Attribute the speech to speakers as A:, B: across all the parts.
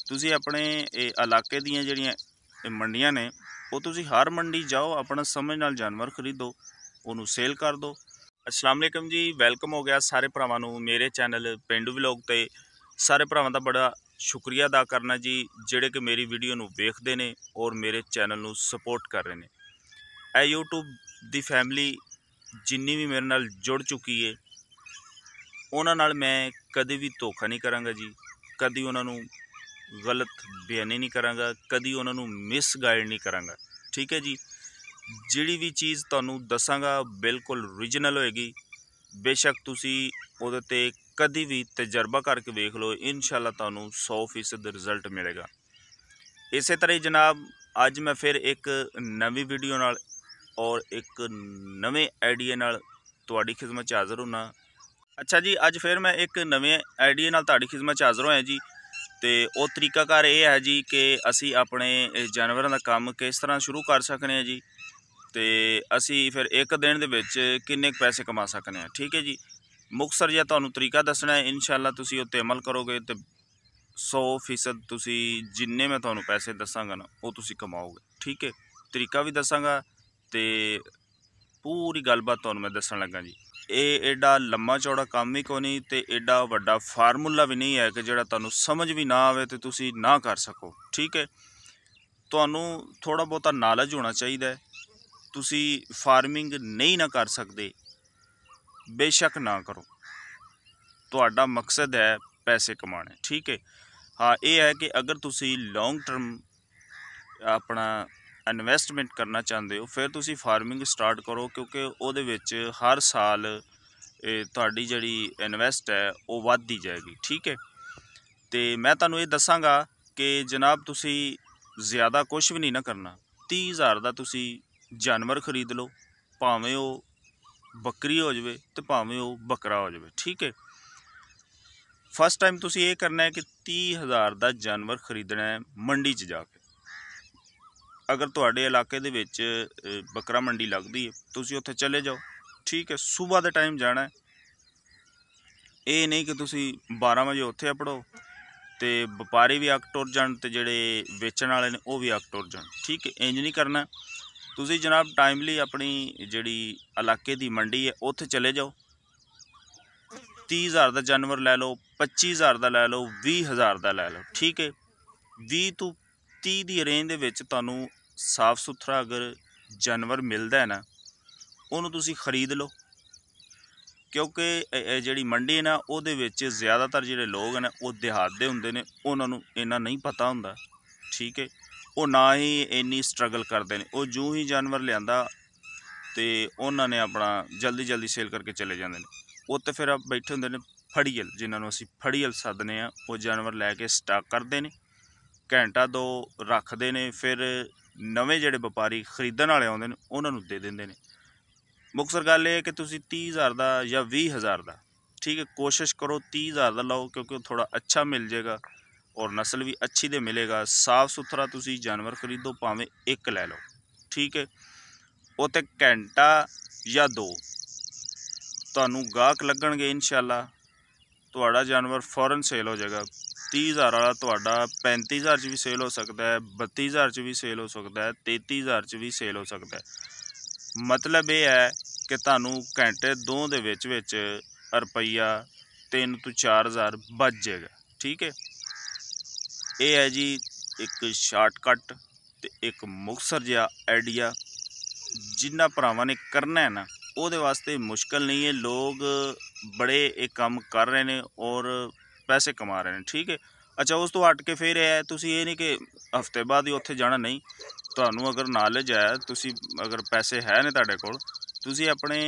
A: ਤੁਸੀਂ ਆਪਣੇ ਇਲਾਕੇ ਦੀਆਂ ਜਿਹੜੀਆਂ ਮੰਡੀਆਂ ਨੇ ਉਹ ਤੁਸੀਂ ਹਰ ਮੰਡੀ ਜਾਓ, ਆਪਣਾ ਸਮਝ ਨਾਲ ਜਾਨਵਰ ਖਰੀਦੋ, ਉਹਨੂੰ ਸੇਲ ਕਰ ਦਿਓ। अस्सलाम वालेकुम जी, वेलकम हो गया सारे भरावां नूं मेरे चैनल पेंडू व्लॉग ते। सारे भरावां दा बड़ा शुक्रिया अदा करना जी जिहड़े कि मेरी वीडियो नूं वेखदे ने और मेरे चैनल नूं सपोर्ट कर रहे हैं। ਇਹ यूट्यूब दी फैमिली जिन्नी भी मेरे नाल जुड़ चुकी है उन्हां नाल मैं कदी भी धोखा नहीं करांगा जी, कदी उन्हां नूं गलत बयानी नहीं करांगा, कदी उन्हां नूं मिसगाइड नहीं करांगा। ठीक है जी, जिहड़ी भी चीज़ तुहानूं दसांगा बिल्कुल ओरिजिनल होएगी। बेशक तुसी उहदे ते कदी भी तजर्बा करके वेख लो, इंशाअल्लाह तुहानूं 100% रिजल्ट मिलेगा। इस तरह ही जनाब अज मैं फिर एक नवी वीडियो नाल और एक नवे आइडिया नाल तुहाडी खिदमत च हाज़र होना। अच्छा जी, अज फिर मैं एक नवे आइडिया नाल तुहाडी खिदमत च हाज़र होया जी। तो वो तरीकाकार ये है जी कि असी अपने जानवरों का काम किस तरह शुरू कर सकते हैं जी, तो असी फिर एक दिन दे विच किन्ने पैसे कमा सकते हैं। ठीक है जी, मुख्तसर जिहा तुहानूं तरीका दसना है, इंशाअल्लाह तुसी उत्ते अमल करोगे तो 100% तुसी जिन्ने मैं तुहानूं पैसे दसांगा ना वो तुसी कमाओगे। ठीक है, तरीका भी दसांगा तो पूरी गलबात तुहानूं मैं दसन लगा जी। ये एडा लम्मा चौड़ा काम ही कोई नहीं, तो एडा वड्डा फार्मूला भी नहीं है कि जिहड़ा तुहानूं समझ भी ना आवे तो तुसी ना कर सको। ठीक है, तुहानूं थोड़ा बहुता नॉलेज होना चाहिए। तुसी फार्मिंग नहीं ना कर सकते, बेशक ना करो, तुहाडा मकसद है पैसे कमाने। ठीक है, हाँ ये है कि अगर तुसी लॉन्ग टर्म अपना इन्वेस्टमेंट करना चाहते हो फिर तुसी फार्मिंग स्टार्ट करो, क्योंकि उहदे विच हर साल तुहाडी जिहड़ी इन्वेस्ट है वो वधदी जाएगी। ठीक है, तो मैं तुहानूं ये दसांगा कि जनाब तुसी ज़्यादा कुछ भी नहीं ना करना। 30,000 का तुसी जानवर खरीद लो, भावें वो बकरी हो जाए तो भावें वो बकरा हो जाए। ठीक है, फस्ट टाइम तुसी ये करना है कि 30,000 का जानवर खरीदना है मंडी च जाके। अगर तुहाडे इलाके दे विच बकरा मंडी लगदी है तुसी उत्थे चले जाओ। ठीक है, सुबह दे टाइम जाना है, ये नहीं कि तुसी 12 बजे उत्थे अपड़ो तो व्यापारी भी अग टुर जान ते जिहड़े वेचण वाले ने वो भी अग टुर जान। ठीक है, इंज नहीं करना। तुसी जनाब टाइमली अपनी जिहड़ी इलाके दी मंडी है उत्थे चले जाओ, 30,000 का जानवर लै लो, 25,000 का लै लो, 20,000 का लै लो। ठीक है, 20 तो 30 की रेंज दे विच तुहानूं साफ सुथरा अगर जानवर मिलता है ना उन्होंने तुसी खरीद लो, क्योंकि जिहड़ी मंडी है ना उहदे विच ज़्यादातर जिहड़े लोग हैं वो देहात दे हुंदे ने, उन्हां नूं इन्ना नहीं पता हुंदा। ठीक है, वो ना ही इन्नी स्ट्रगल करते हैं, वो जूँ ही जानवर लिआंदा तो उन्होंने अपना जल्दी जल्दी सेल करके चले जाते हैं। वो तो फिर बैठे होंगे ने फड़ीयल, जिन्होंने असीं फड़ीयल सदने आ, वो जानवर लैके स्टाक करते हैं, घंटा दो रखते हैं, फिर नवे जिहड़े व्यापारी खरीदण वाले आउंदे ने उन्होंने दे देंदे ने। मुख्तसर गल ये कि तुसीं 30,000 का या 20,000 का, ठीक है, कोशिश करो 30,000 का लाओ, क्योंकि थोड़ा अच्छा मिल जाएगा और नस्ल भी अच्छी दे मिलेगा। साफ सुथरा तुसीं जानवर खरीदो, भावें एक लै लो। ठीक है, वो तो घंटा या दो तुहानूं गाहक लगणगे, इंशाअल्लाह तुहाडा जानवर फौरन सेल हो जाएगा। 30,000 वाला तुहाडा 35,000 च भी सेल हो सकता है, 32,000 च भी सेल हो सकता है, 33,000 च भी सेल हो सकता है। मतलब ये है कि तुहानूं घंटे दो दे विच रुपया 3 तो 4,000 बच जाएगा। ठीक है, ये है जी एक शार्टकट तो एक मुख्तसर जिहा आइडिया जिन्ना भरावां ने करना है ना ਉਹਦੇ वास्ते मुश्किल नहीं है। लोग बड़े एक काम कर रहे हैं और पैसे कमा रहे हैं। ठीक है, अच्छा उस तो हट के फिर है तुसी ये नहीं कि हफ्ते बाद ही उत्थे जाना, नहीं, तुहानूं अगर नॉलेज है, तुसी अगर पैसे है ने तुहाडे कोल, तुसी अपने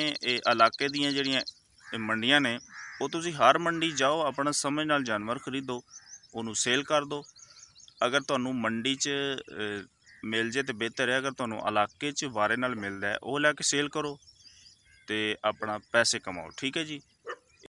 A: इलाके दीयां जिहड़ियां मंडियां ने वो तुसी हर मंडी जाओ, अपना समझ नाल जानवर खरीदो, उन्होंने सेल कर दो। अगर तुहानूं मंडी च मिल जाए तो बेहतर है, अगर तुहानूं इलाके च वारे नाल मिलदा है वो लैके सेल करो तो अपना पैसे कमाओ। ठीक है जी।